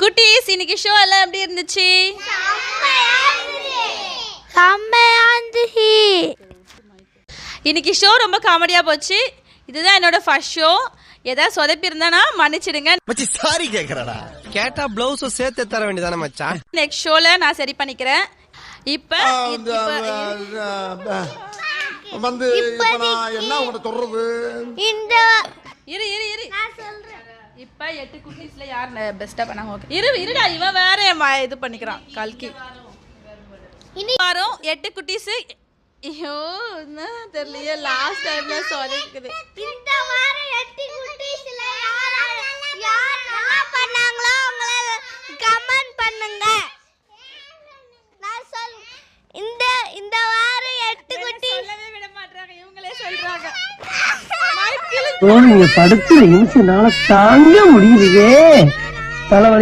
குட்டீஸ் இன்னைக்கு ஷோ எல்லாம் எப்படி இருந்துச்சு? இன்னைக்கு ஷோ ரொம்ப காமெடியா போச்சு. இதுதான் என்னோட ஃபர்ஸ்ட் ஷோ. ஏதாவது சொதப்பி இருந்தானா மன்னிச்சிடுங்க. சாரி கேக்குறடா. கேட்டா பிளவுஸ் சேர்த்து தர வேண்டியதானே மச்சான். நெக்ஸ்ட் ஷோல நான் சரி பண்ணிக்கிறேன். இப்ப வந்து நான் என்ன உங்களை சொல்றது? இரு நான் சொல்றேன். இப்ப 8 குட்டீஸ்ல யார் பெஸ்டா பண்ணாங்க? ஓகே இருடா, இவன் வேற இது பண்ணிக்கிறான் கல்கி. வாரம் 8 குட்டீஸ். ஐயோ என்ன தெரியலையே, லாஸ்ட் டைம்ல சொதக்குது. இந்த வாரம் 8 குட்டீஸ்ல யார் நல்லா பண்ணாங்களோ அவங்கள கமெண்ட் பண்ணுங்க. நான் சொல் இந்த வாரம் 8 குட்டீஸ் சொல்லவே விட மாட்டறாங்க, இவங்களே சொல்றாங்க. நீங்க படுத்து நிமிஷம்னால தாங்க முடியலையே. தலைவலி